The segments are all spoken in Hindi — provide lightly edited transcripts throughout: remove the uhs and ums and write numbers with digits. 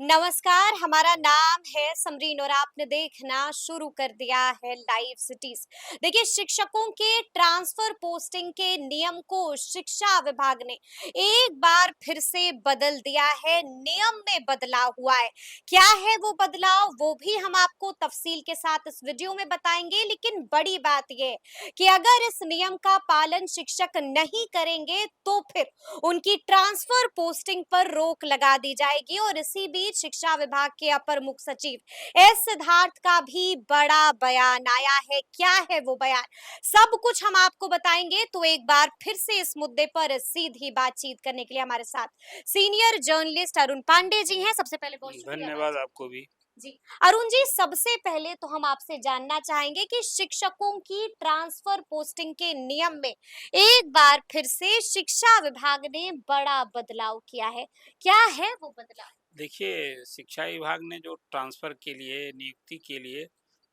नमस्कार, हमारा नाम है समरीन और आपने देखना शुरू कर दिया है लाइव सिटीज। देखिए, शिक्षकों के ट्रांसफर पोस्टिंग के नियम को शिक्षा विभाग ने एक बार फिर से बदल दिया है। नियम में बदलाव हुआ है। क्या है वो बदलाव, वो भी हम आपको तफसील के साथ इस वीडियो में बताएंगे। लेकिन बड़ी बात यह है कि अगर इस नियम का पालन शिक्षक नहीं करेंगे तो फिर उनकी ट्रांसफर पोस्टिंग पर रोक लगा दी जाएगी। और इसी बीच शिक्षा विभाग के अपर मुख्य सचिव एस सिद्धार्थ का भी बड़ा बयान आया है। क्या है वो बयान, सब कुछ हम आपको बताएंगे। तो एक बार फिर से इस मुद्दे पर सीधी बातचीत करने के लिए हमारे साथ सीनियर जर्नलिस्ट अरुण पांडे जी हैं। सबसे पहले बहुत शुक्रिया धन्यवाद आपको भी। जी। अरुण जी, सबसे पहले तो हम आपसे जानना चाहेंगे कि शिक्षकों की ट्रांसफर पोस्टिंग के नियम में एक बार फिर से शिक्षा विभाग ने बड़ा बदलाव किया है। क्या है वो बदलाव? देखिए, शिक्षा विभाग ने जो ट्रांसफ़र के लिए, नियुक्ति के लिए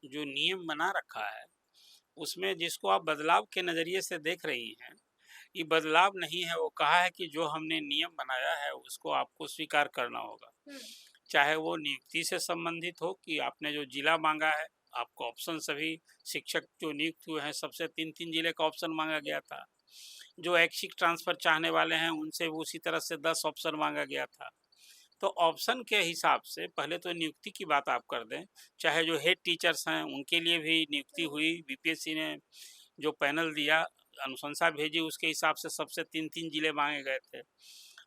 जो नियम बना रखा है, उसमें जिसको आप बदलाव के नज़रिए से देख रही हैं, ये बदलाव नहीं है। वो कहा है कि जो हमने नियम बनाया है, उसको आपको स्वीकार करना होगा। हम्म। चाहे वो नियुक्ति से संबंधित हो कि आपने जो जिला माँगा है, आपको ऑप्शन सभी शिक्षक जो नियुक्त हुए हैं, सबसे 3-3 जिले का ऑप्शन माँगा गया था। जो ऐच्छिक ट्रांसफ़र चाहने वाले हैं, उनसे भी उसी तरह से 10 ऑप्शन माँगा गया था। तो ऑप्शन के हिसाब से पहले तो नियुक्ति की बात आप कर दें, चाहे जो हेड टीचर्स हैं उनके लिए भी नियुक्ति हुई। बीपीएससी ने जो पैनल दिया, अनुशंसा भेजी, उसके हिसाब से सबसे 3-3 जिले माँगे गए थे।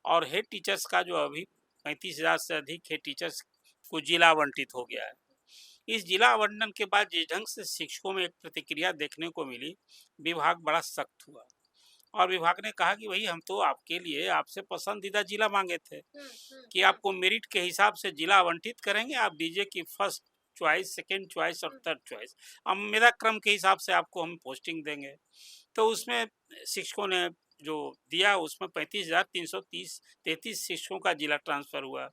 और हेड टीचर्स का जो अभी 35,000 से अधिक हेड टीचर्स को जिला आवंटित हो गया है। इस जिला आवंटन के बाद जिस ढंग से शिक्षकों में एक प्रतिक्रिया देखने को मिली, विभाग बड़ा सख्त हुआ। और विभाग ने कहा कि भई हम तो आपके लिए आपसे पसंदीदा जिला माँगे थे, कि आपको मेरिट के हिसाब से जिला आवंटित करेंगे, आप दीजिए कि फर्स्ट चॉइस, सेकंड चॉइस और थर्ड चॉइस। अब मेधा क्रम के हिसाब से आपको हम पोस्टिंग देंगे। तो उसमें शिक्षकों ने जो दिया, उसमें 35,330 33 शिक्षकों का जिला ट्रांसफ़र हुआ।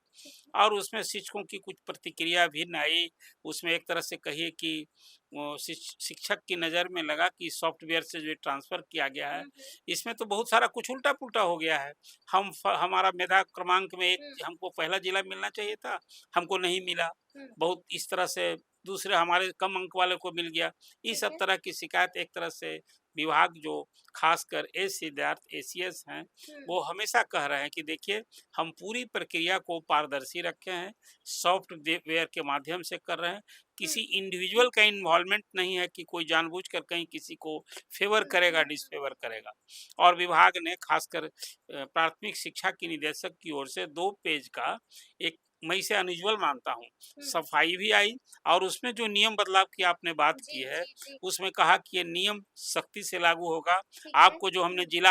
और उसमें शिक्षकों की कुछ प्रतिक्रिया भिन्न आई। उसमें एक तरह से कहिए कि वो शिक्षक की नज़र में लगा कि सॉफ्टवेयर से जो ट्रांसफ़र किया गया है, इसमें तो बहुत सारा कुछ उल्टा-पुल्टा हो गया है। हमारा मेधा क्रमांक में एक हमको पहला जिला मिलना चाहिए था, हमको नहीं मिला। बहुत इस तरह से दूसरे हमारे कम अंक वाले को मिल गया। इस सब तरह की शिकायत एक तरह से विभाग जो खासकर एस सिद्धार्थ एसीएस हैं, वो हमेशा कह रहे हैं कि देखिए, हम पूरी प्रक्रिया को पारदर्शी रखे हैं, सॉफ्टवेयर के माध्यम से कर रहे हैं। किसी इंडिविजुअल का इन्वॉल्वमेंट नहीं है कि कोई जानबूझकर कहीं किसी को फ़ेवर करेगा, डिसफ़ेवर करेगा। और विभाग ने खासकर प्राथमिक शिक्षा की निदेशक की ओर से 2 पेज का एक, मैं इसे अनयूजुअल मानता हूँ, सफाई भी आई। और उसमें जो नियम बदलाव की आपने बात की है, उसमें कहा कि ये नियम सख्ती से लागू होगा। आपको जो हमने जिला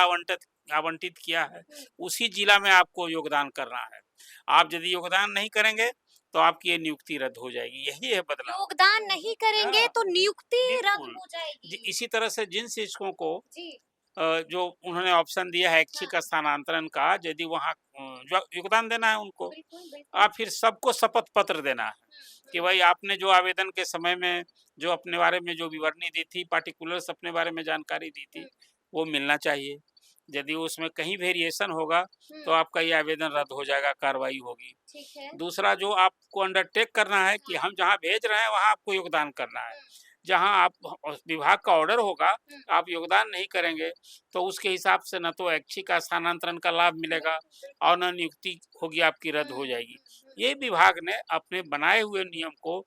आवंटित किया है, उसी जिला में आपको योगदान करना है। आप यदि योगदान नहीं करेंगे, तो आपकी ये नियुक्ति रद्द हो जाएगी। यही है बदलाव। योगदान नहीं करेंगे हाँ, तो नियुक्ति रद्द बिल्कुल। हो जाएगी। इसी तरह से जिन शिक्षकों को जी। जो उन्होंने ऑप्शन दिया है हाँ। ऐच्छिक स्थानांतरण का, यदि वहाँ जो योगदान देना है उनको, बिल्कुल बिल्कुल। फिर सबको शपथ पत्र देना है कि भाई आपने जो आवेदन के समय में जो अपने बारे में जो विवरणी दी थी, पार्टिकुलर्स अपने बारे में जानकारी दी थी, वो मिलना चाहिए। यदि उसमें कहीं वेरिएशन होगा, तो आपका ये आवेदन रद्द हो जाएगा, कार्रवाई होगी। ठीक है। दूसरा, जो आपको अंडरटेक करना है कि हम जहाँ भेज रहे हैं, वहाँ आपको योगदान करना है। जहाँ आप विभाग का ऑर्डर होगा, आप योगदान नहीं करेंगे, तो उसके हिसाब से न तो ऐच्छिक स्थानांतरण का लाभ मिलेगा और न नियुक्ति होगी, आपकी रद्द हो जाएगी। ये विभाग ने अपने बनाए हुए नियम को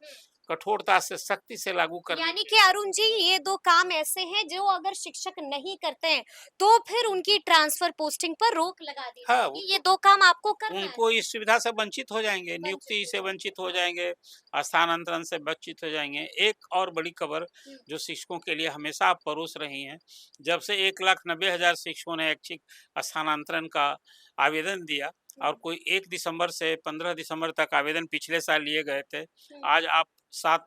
कठोरता से, सख्ती से लागू करने यानी के कि अरुण जी, ये दो काम ऐसे हैं जो अगर शिक्षक नहीं करते हैं तो फिर उनकी ट्रांसफर पोस्टिंग पर रोक लगा दी हाँ, जाएगी। ये दो काम आपको करना है। उनको इस सुविधा से वंचित हो जाएँगे, वंचित नियुक्ति हो से वंचित हो जाएँगे, स्थानांतरण से वंचित हो जाएँगे। एक और बड़ी खबर जाएंगे। जो शिक्षकों के लिए हमेशा आप परोस रही हैं, जब से 1,90,000 शिक्षकों ने ऐच्छिक स्थानांतरण का आवेदन दिया, और कोई 1 दिसंबर से 15 दिसंबर तक आवेदन पिछले साल लिए गए थे। आज आप 7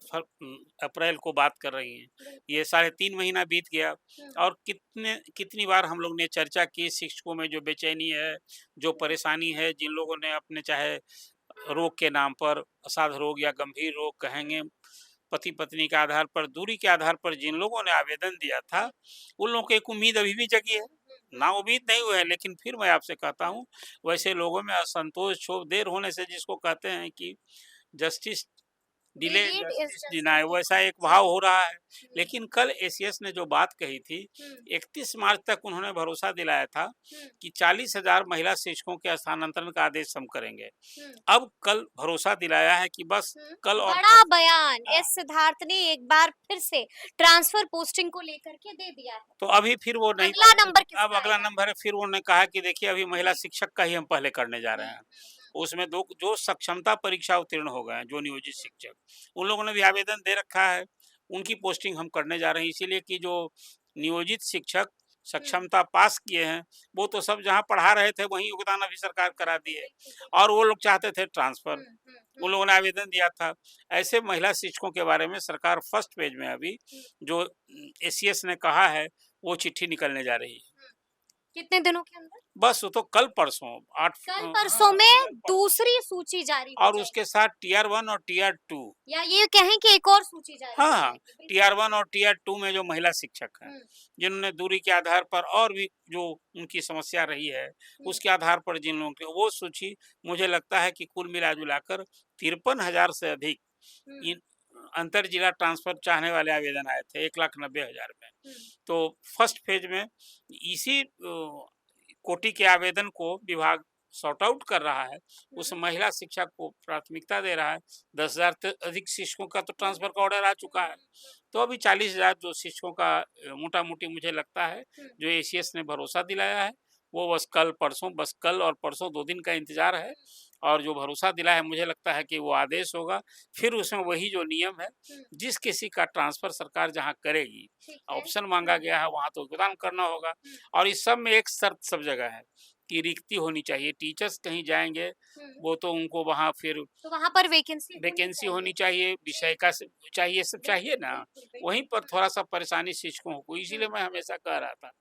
अप्रैल को बात कर रही हैं। ये साढ़े 3 महीना बीत गया। और कितनी बार हम लोग ने चर्चा की, शिक्षकों में जो बेचैनी है, जो परेशानी है, जिन लोगों ने अपने चाहे रोग के नाम पर, असाध्य रोग या गंभीर रोग कहेंगे, पति-पत्नी के आधार पर, दूरी के आधार पर जिन लोगों ने आवेदन दिया था, उन लोगों को एक उम्मीद अभी भी जगी है। नाउम्मीद नहीं हुए हैं, लेकिन फिर मैं आपसे कहता हूँ, वैसे लोगों में असंतोष, क्षोभ, देर होने से जिसको कहते हैं कि justice delay delayed is justice deny, justice वैसा डिनाइड। एक जी। भाव हो रहा है। हुँ, लेकिन कल एसीएस ने जो बात कही थी, हुँ, 31 मार्च तक उन्होंने भरोसा दिलाया था हुँ, कि 40,000 महिला शिक्षकों के स्थानांतरण का आदेश हम करेंगे। हुँ, अब कल भरोसा दिलाया है कि बस हुँ। कल और बड़ा परसों। बयान हाँ, एस सिद्धार्थ ने एक बार फिर से ट्रांसफर पोस्टिंग को लेकर के दे दिया है। तो अभी फिर वो नहीं अगला नंबर अब किसका अगला आएगा? नंबर है, फिर उन्होंने कहा कि देखिए अभी महिला जी। शिक्षक का ही हम पहले करने जा हुँ, रहे हुँ, हैं। हुँ, उसमें दो जो सक्षमता परीक्षा उत्तीर्ण हो गए हैं, जो नियोजित हुँ, शिक्षक, उन लोगों ने भी आवेदन दे रखा है। उनकी पोस्टिंग हम करने जा रहे हैं, इसीलिए कि जो नियोजित शिक्षक हुँ, सक्षमता पास किए हैं, वो तो सब जहाँ पढ़ा रहे थे वहीं योगदान अभी सरकार करा दी है, बिल्कुल, बिल्कुल। और वो लोग चाहते थे ट्रांसफर। हुँ, हुँ, उन हुँ, लोगों ने आवेदन दिया था। ऐसे महिला शिक्षकों के बारे में सरकार फर्स्ट पेज में अभी हुँ, जो एसीएस ने कहा है, वो चिट्ठी निकलने जा रही है। हुँ। कितने दिनों के अंदर? बस वो तो कल परसों 8 कल हाँ, परसों में कल परसों, दूसरी सूची जारी हो और जाएगी। उसके साथ टियर 1 और टियर 2। या ये कहें कि एक और सूची जारी हाँ, हो हाँ, जाएगी। बिल्कुल, टियर 1 बिल्कुल। और टियर 2 में जो महिला शिक्षक हैं, हुँ, जिन्होंने दूरी के आधार पर और भी जो उनकी समस्या रही है, हुँ, उसके आधार पर जिन लोगों की वो सूची, मुझे लगता है कि कुल मिला-जुलाकर 53,000 से अधिक हुँ, इन अंतर जिला ट्रांसफर चाहने वाले आवेदन आए थे, 1,90,000 में। हुँ, तो फर्स्ट फेज में इसी कोटि के आवेदन को विभाग सॉर्ट आउट कर रहा है। हुँ, उस महिला शिक्षक को प्राथमिकता दे रहा है। 10,000 से अधिक शिक्षकों का तो हुँ, ट्रांसफर का ऑर्डर आ हुँ, चुका है। हुँ, तो अभी 40,000 जो शिक्षकों का मोटा-मोटी मुझे लगता है, हुँ, जो एसीएस ने भरोसा दिलाया है, वो बस कल परसों, बस कल और परसों 2 दिन का इंतज़ार है। हुँ, और जो भरोसा दिलाया है, मुझे लगता है कि वो आदेश होगा। फिर उसमें वही जो नियम है, हुँ, जिस किसी का ट्रांसफर सरकार जहाँ करेगी, ठीक है। ऑप्शन माँगा हुँ, गया है, वहाँ तो योगदान करना होगा। हुँ, और इस सब में एक शर्त सब जगह है कि रिक्ति होनी चाहिए। टीचर्स कहीं जाएँगे, हुँ। वो तो उनको वहाँ फिर तो वहाँ पर वैकेंसी होनी वैकेंसी चाहिए। होनी चाहिए, जी, विषय का स चाहिए, सब चाहिए बिल्कुल, ना। बिल्कुल, वहीं बिल्कुल। पर हुँ, थोड़ा-सा परेशानी शिक्षकों को, हुँ, इसीलिए मैं हमेशा कह रहा था।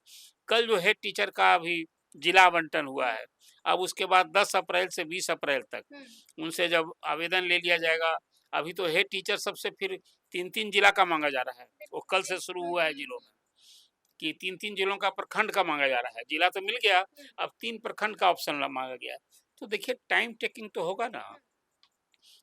कल जो हेड टीचर का अभी जिला आवंटन हुआ हुँ, है, अब उसके बाद 10 अप्रैल से 20 अप्रैल तक हुँ, उनसे जब आवेदन ले लिया जाएगा, अभी तो हेड टीचर सबसे फिर 3-3 जिला का माँगा जा रहा है। वो बिल्कुल, कल से बिल्कुल। शुरू हुँ, हुआ है हुँ, जिलों हुँ, में, कि 3-3 जिलों का प्रखंड का माँगा जा रहा है। जिला तो मिल गया, हुँ, अब 3 प्रखंड का ऑप्शन माँगा गया है। तो देखिए टाइम टेकिंग तो होगा ना। हुँ,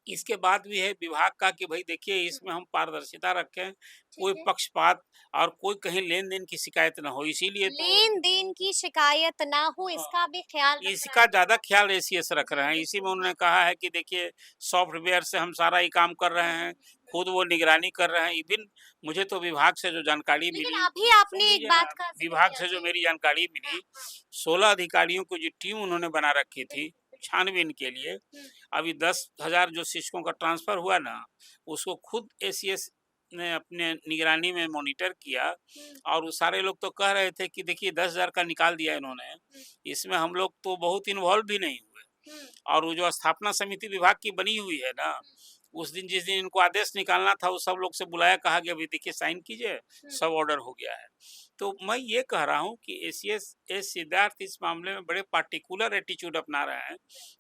इसके बाद भी है विभाग का कि भाई देखिए हुँ, इसमें हम पारदर्शिता रखें, ठीक कोई है। पक्षपात और कोई कहीं लेन-देन की शिकायत ना हो, इसीलिए तो लेन-देन की शिकायत ना हो अ, इसका भी ख़्याल रख रहा इसका है ज़्यादा विभाग। ख्याल एसीएस रख रहे जी, हैं। इसी में बिल्कुल। उन्होंने हाँ। कहा है कि देखिए सॉफ्टवेयर से हम सारा ही काम कर हुँ, रहे हुँ, हैं, हुँ। खुद वो निगरानी कर रहे हैं। इवन मुझे तो विभाग से जो जानकारी लेकिन मिली, अभी सुन आपने एक लीजिए ना, बात का ज़िक्र विभाग किया से जो जी। मेरी जानकारी हाँ, मिली, हाँ। 16 अधिकारियों को जो टीम उन्होंने बना रखी थी बिल्कुल, बिल्कुल। छानबीन के लिए, हुँ, अभी 10,000 जो शिक्षकों का ट्रांसफ़र हुआ ना, उसको खुद एसीएस ने अपने निगरानी में मॉनिटर किया। हुँ, और वो सारे लोग तो कह रहे थे कि देखिए 10,000 का निकाल दिया इन्होंने, हुँ, इसमें हम लोग तो बहुत इन्वॉल्व भी नहीं हुए। हुँ, और वो जो स्थापना समिति विभाग की बनी हुई है ना, हुँ, उस दिन जिस दिन इनको आदेश निकालना था, वो सब लोग से बुलाया, कहा गया अभी देखिए साइन कीजिए, हुँ, सब ऑर्डर हो गया है। तो मैं ये कह रहा हूँ कि एसीएस सिद्धार्थ इस मामले में बड़े पार्टिकुलर एटीट्यूड अपना रहे हैं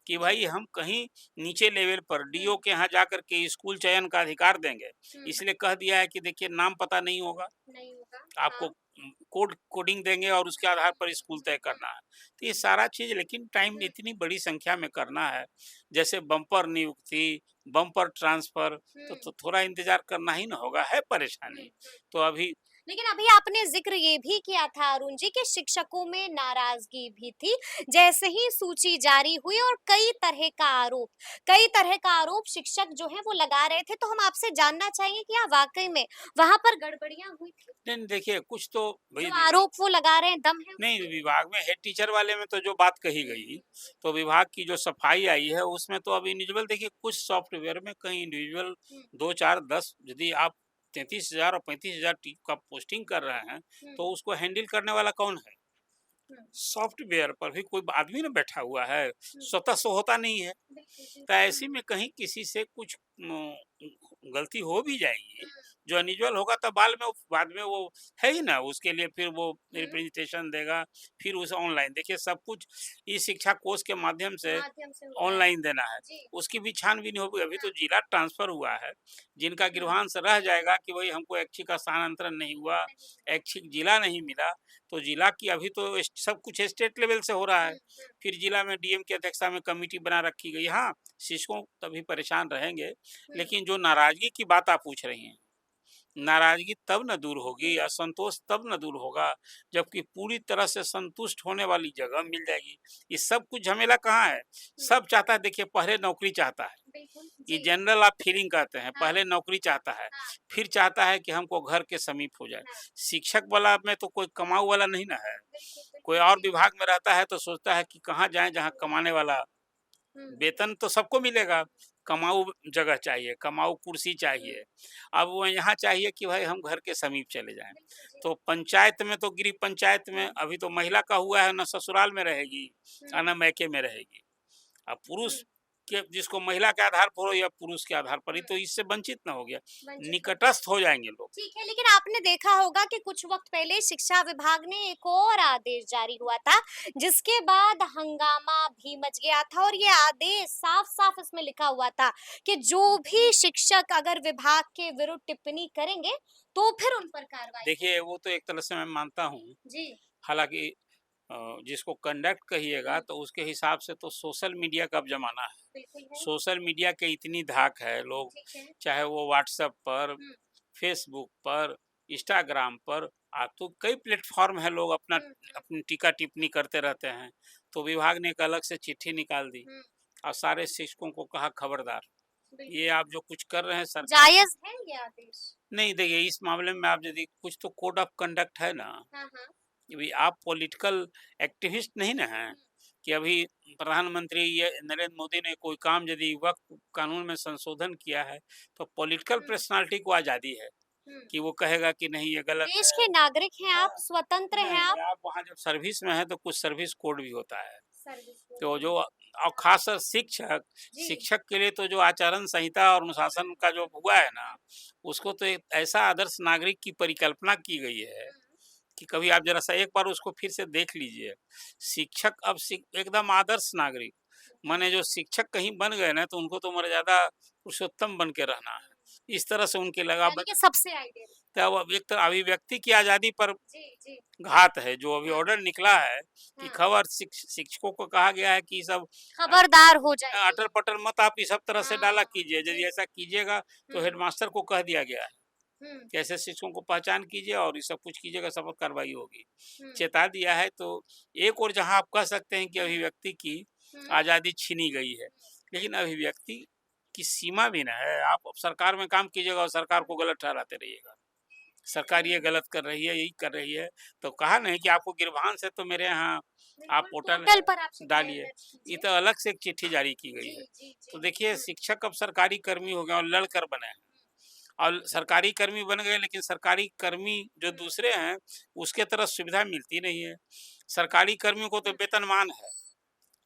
कि जी। भाई हम कहीं नीचे लेवल पर हुँ, डीओ के यहाँ जाकर के स्कूल चयन का अधिकार देंगे। हुँ, इसलिए कह दिया है कि देखिए नाम पता नहीं होगा, नहीं होगा। आपको हाँ। कोडिंग देंगे और उसके हुँ, आधार हुँ, पर स्कूल तय हुँ, करना है। तो ये सारा चीज़ लेकिन टाइम हुँ, इतनी बड़ी संख्या में करना है, जैसे बम्पर नियुक्ति, बम्पर ट्रांसफ़र, हुँ, तो थोड़ा इंतज़ार करना ही ना होगा, है हुँ, परेशानी। हुँ। तो अभी लेकिन अभी आपने ज़िक्र ये भी किया था अरुण जी कि शिक्षकों में नाराज़गी भी थी, जैसे ही सूची जारी हुई और कई तरह का आरोप शिक्षक जो हैं वो लगा रहे थे, तो हम आपसे जानना चाहेंगे कि क्या वाक़ई में वहाँ पर गड़बड़ियाँ हुई थी? नहीं देखिए कुछ तो भई जो आरोप वो लगा रहे हैं, दम है नहीं, उसमें? विभाग में हेड टीचर वाले में तो जो बात कही हुँ, गई, हुँ, तो विभाग की जो सफाई आई है उसमें तो अब इंडिविजुअल देखिए कुछ सॉफ्टवेयर में कहीं इंडिविजुअल हुँ, 2, 4, 10 यदि आप 33,000 और 35,000 टी का पोस्टिंग कर रहे हैं, हुँ, तो उसको हैंडल करने वाला कौन है? हुँ, सॉफ्टवेयर पर भी कोई आदमी ना बैठा हुआ है, हुँ, स्वतः से होता नहीं है। बिल्कुल, तो बिल्कुल। ऐसे में कहीं किसी से कुछ गलती हो भी जाएगी, जो अनयूजुअल होगा तब बाद में वो है ही ना, उसके लिए फिर वो रिप्रेजेंटेशन देगा, फिर उसे ऑनलाइन देखिए सब कुछ ई शिक्षा कोष के माध्यम से माध्यम से होता है। ऑनलाइन देना है। जी। उसकी भी छानबीन होगी, अभी तो जिला ट्रांसफ़र हुआ है, जिनका हुँ। गृहांश रह जाएगा कि भई हमको ऐच्छिक स्थानांतरण नहीं हुआ, नहीं मिला। ऐच्छिक जिला नहीं मिला, तो जिला की अभी तो सब कुछ स्टेट लेवल से हो रहा है। फिर जिला में डीएम की अध्यक्षता में कमिटी बना रखी गई। हाँ, शिक्षकों तभी परेशान रहेंगे, लेकिन जो नाराज़गी की बात आप पूछ रही हैं, नाराज़गी तब न दूर होगी, असंतोष तब न दूर होगा, जबकि पूरी तरह से संतुष्ट होने वाली जगह मिल जाएगी। ये सब कुछ झमेला कहाँ है? सब चाहता है, देखिए पहले नौकरी चाहता है, बिल्कुल, ये जी। जनरल आप फीलिंग कहते हैं, हाँ, पहले नौकरी चाहता है, हाँ, फिर चाहता है कि हमको घर के समीप हो जाए। हाँ। शिक्षक वाला में तो कोई कमाऊ वाला नहीं ना है, बिल्कुल, कोई बिल्कुल, और जी। विभाग में रहता है तो सोचता है कि कहाँ जाएँ जहाँ कमाने वाला, हुँ, वेतन तो सबको मिलेगा, कमाऊ जगह चाहिए, कमाऊ कुर्सी हुँ। चाहिए। अब वो यहाँ चाहिए कि भाई हम घर के समीप चले जाएँ। बिल्कुल, जी। तो पंचायत में तो गृह पंचायत में हुँ, अभी तो महिला का हुआ है, ना ससुराल में रहेगी और हुँ, ना मायके में रहेगी। अब हुँ, पुरुष के जिसको महिला के आधार पर हो या पुरुष के आधार पर ही, हुँ। तो इससे वंचित ना हो गया, वंचित हो गए। निकटस्थ हो जाएँगे लोग। ठीक है, लेकिन आपने देखा होगा कि कुछ वक़्त पहले शिक्षा विभाग ने एक और आदेश जारी हुआ था, जिसके बाद हंगामा भी मच गया था और ये आदेश साफ-साफ इसमें लिखा हुआ था कि जो भी शिक्षक अगर विभाग के विरुद्ध टिप्पणी करेंगे, तो फिर उन पर कार्रवाई देखिए, होगी। वो तो एक तरह से मैं मानता हूँ, जी। हालाँकि जिसको कंडक्ट कहिएगा हुँ, तो उसके हिसाब से तो सोशल मीडिया का अब ज़माना है। बिल्कुल है। सोशल मीडिया की इतनी धाक है, लोग ठीक है। चाहे वो व्हाट्सएप पर, हुँ, फेसबुक पर, इंस्टाग्राम पर, आज तो कई प्लेटफ़ॉर्म है, लोग अपना हुँ, हुँ, अपनी टीका-टिप्पणी करते रहते हैं। तो विभाग ने एक अलग से चिट्ठी निकाल दी हुँ, और सारे शिक्षकों को कहा खबरदार, ये बिल्कुल। आप जो कुछ कर रहे हैं सरकार जायज़ है ये आदेश? नहीं देखिए इस मामले में आप यदि कुछ तो कोड ऑफ कंडक्ट है ना, हाँ, हाँ। कि भई आप पॉलिटिकल एक्टिविस्ट नहीं ना हैं, हुँ, कि अभी प्रधानमंत्री ये नरेंद्र मोदी ने कोई काम यदि वक़्त कानून में संशोधन किया है, तो पॉलिटिकल हुँ, पर्सनैलिटी को आज़ादी है हुँ। कि वो कहेगा कि नहीं ये गलत देश है। के नागरिक हैं आप, हाँ, स्वतंत्र हैं आप। नहीं आप वहाँ जब सर्विस में हैं तो कुछ सर्विस कोड भी होता है। सर्विस कोड तो भी जो है। और ख़ासकर शिक्षक, जी। शिक्षक के लिए तो जो आचरण संहिता और अनुशासन का जो हुआ है ना, उसको तो एक ऐसा आदर्श नागरिक की परिकल्पना की गई है हुँ, कि कभी आप ज़रा-सा एक बार उसको फिर से देख लीजिए। शिक्षक अब एकदम आदर्श नागरिक, माने जो शिक्षक कहीं बन गए ना, तो उनको तो मर्यादा पुरुषोत्तम बन के रहना है। इस तरह से उनकी लगा यानी कि सबसे आइडियल। तब अब एक तो अभिव्यक्ति की आज़ादी पर जी, जी। घात है, जो अभी हाँ, ऑर्डर निकला है कि हाँ। खबर शिक्षकों को कहा गया है कि ये सब अ, खबरदार हो जाइए। अटर-पटर मत आप इस सब तरह से डाला हाँ, कीजिए, यदि जी। ऐसा कीजिएगा तो हुँ, हेडमास्टर को कह दिया गया है हुँ, कि ऐसे शिक्षकों को पहचान कीजिए और ये सब कुछ कीजिएगा, सख्त कार्रवाई होगी। हुँ, चेता दिया है, तो एक ओर जहाँ आप कह सकते हैं कि हुँ, अभिव्यक्ति की हुँ, आज़ादी छीनी गई है, लेकिन अभिव्यक्ति की सीमा भी ना है। आप अब सरकार में काम कीजिएगा और सरकार को गलत ठहराते रहिएगा। सरकार ये हुँ। गलत कर रही है, यही कर रही है, तो कहा नहीं कि आपको गिरबान से तो मेरे यहाँ आप बिल्कुल, पोर्टल पोर्टल है, पर आप शिकायत डालिए। दर्ज ये कीजिए। तो अलग से एक चिट्ठी जारी की गई जी, है। जी, तो जी। देखिए हुँ, शिक्षक अब सरकारी कर्मी हो गए और लड़कर बने हैं और सरकारी कर्मी बन गए, लेकिन सरकारी कर्मी जो हुँ, दूसरे हैं, उसके तरफ सुविधा मिलती नहीं है। सरकारी कर्मियों को तो हुँ, वेतनमान है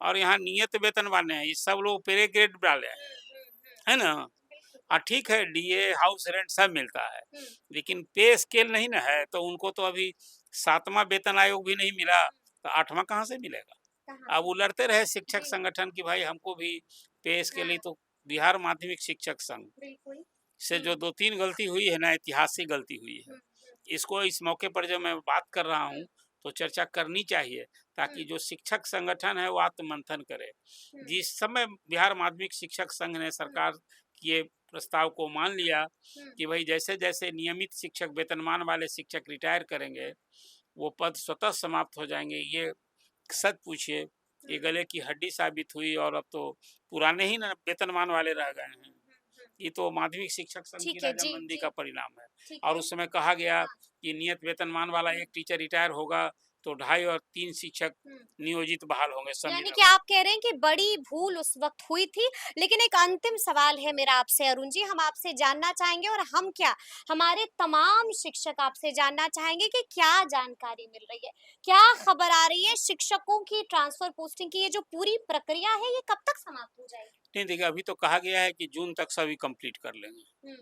और यहाँ नियत वेतनमान है, ये सब लोग पे ग्रेड वाले हैं, हुँ, हुँ, हुँ। है ना? बिल्कुल, हाँ, ठीक है, डीए, हाउस रेंट सब मिलता है, हुँ, लेकिन पे स्केल नहीं ना है, तो उनको तो अभी 7वाँ वेतन आयोग भी नहीं मिला, हुँ। तो 8वाँ कहाँ से मिलेगा? कहाँ अब से? वो लड़ते रहे शिक्षक जी, संगठन कि भाई हमको भी पे स्केल ही, हाँ, तो बिहार माध्यमिक शिक्षक संघ बिल्कुल। से हुँ, जो 2-3 गलती हुई है ना, ऐतिहासिक गलती हुई है। हुँ, हुँ, इसको इस मौके पर जब मैं बात कर रहा हुँ, हूँ, तो चर्चा करनी चाहिए, हुँ, ताकि जो शिक्षक संगठन है वो आत्ममंथन करे। हुँ, जिस समय बिहार माध्यमिक शिक्षक संघ ने हुँ, सरकार के प्रस्ताव को मान लिया हुँ, कि भाई जैसे-जैसे नियमित शिक्षक वेतनमान वाले शिक्षक रिटायर करेंगे, वो पद स्वतः समाप्त हो जाएँगे। ये सच पूछिए, ये हुँ, गले की हड्डी साबित हुई और अब तो पुराने ही ना वेतनमान वाले रह गए हैं। हुँ, हुँ। ये तो माध्यमिक शिक्षक संघ की ठीक है, जी, रजामंदी का जी, परिणाम है। ठीक और है। उस समय कहा गया हाँ, कि नियत वेतनमान वाला हुँ, एक टीचर रिटायर होगा तो 2.5 और 3 शिक्षक हुँ। नियोजित बहाल होंगे समय यानी में। कि आप कह रहे हैं कि बड़ी भूल उस वक़्त हुई थी, लेकिन एक अंतिम सवाल है मेरा आपसे अरुण जी, हम आपसे जानना चाहेंगे और हम क्या, हमारे तमाम शिक्षक आपसे जानना चाहेंगे कि क्या जानकारी मिल रही है? क्या खबर आ रही है शिक्षकों की ट्रांसफर पोस्टिंग की ये जो पूरी प्रक्रिया है, ये कब तक समाप्त हो जाएगी? नहीं देखिए, अभी तो कहा गया है कि जून तक सभी कंप्लीट कर लेंगे। हुँ,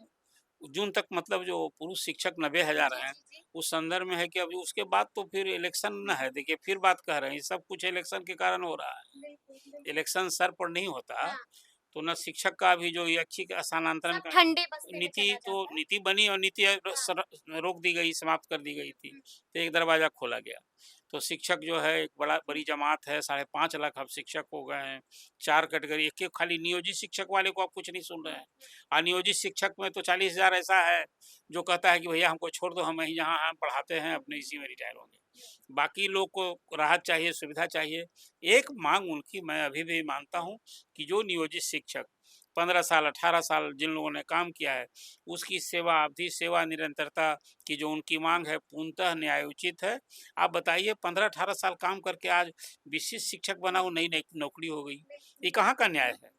जून तक मतलब जो पुरुष शिक्षक 90,000 जी, हैं, जी, जी। उस संदर्भ में है कि अभी उसके बाद तो फिर इलेक्शन न है। देखिए फिर बात कह रहे हैं, ये सब कुछ इलेक्शन के कारण हो रहा है। बिल्कुल, बिल्कुल। इलेक्शन सर पर नहीं होता, हाँ, तो ना शिक्षक का भी जो ऐच्छिक स्थानांतरण सब का ठंडे बस्ते में नीति चला तो जाता है। नीति बनी और नीति हाँ, रोक दी गई, समाप्त कर दी गई थी। हुँ, तो एक दरवाज़ा खोला गया। तो शिक्षक जो है एक बड़ी जमात है, 5.5 लाख अब शिक्षक हो गए हैं। 4 कैटेगरी, एक-एक खाली नियोजित शिक्षक वाले को आप कुछ नहीं सुन रहे हुँ, हैं। हुँ। अनियोजित शिक्षक में तो 40,000 ऐसा है, जो कहता है कि भैया हमको छोड़ दो, हम यहीं जहाँ हम पढ़ाते हैं, अपने इसी में रिटायर होंगे। बाकी लोग को राहत चाहिए, सुविधा चाहिए। एक माँग उनकी मैं अभी भी मानता हूँ कि जो नियोजित शिक्षक 15 साल, 18 साल जिन लोगों ने काम किया है, उसकी सेवा अवधि, सेवा निरंतरता की जो उनकी माँग है, पूर्णतः न्यायोचित है। आप बताइए 15-18 साल काम करके आज विशिष्ट शिक्षक बना, वो नई-नई नौकरी हो गई। बिल्कुल, ये कहाँ का बिल्कुल, न्याय है? बिल्कुल।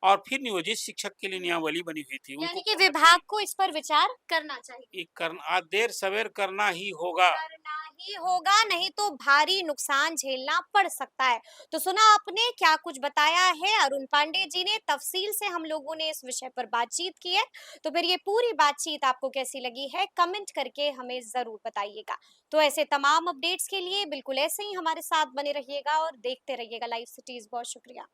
और फिर नियोजित शिक्षक के लिए हुँ। नियमावली बनी हुई थी, उनको यानी कि खोलना विभाग चाहिए। को इस पर विचार करना चाहिए। ये करना देर-सवेर करना ही होगा। करना ही होगा, नहीं तो भारी नुकसान झेलना पड़ सकता है। तो सुना आपने क्या कुछ बताया है अरुण पांडे जी ने, तफसील से हम लोगों ने इस विषय पर बातचीत की है। तो फिर ये पूरी बातचीत आपको कैसी लगी है, कमेंट करके हमें ज़रूर बताइएगा। तो ऐसे तमाम अपडेट्स के लिए बिल्कुल ऐसे ही हमारे साथ बने रहिएगा और देखते रहिएगा लाइव सिटीज़। बहुत शुक्रिया।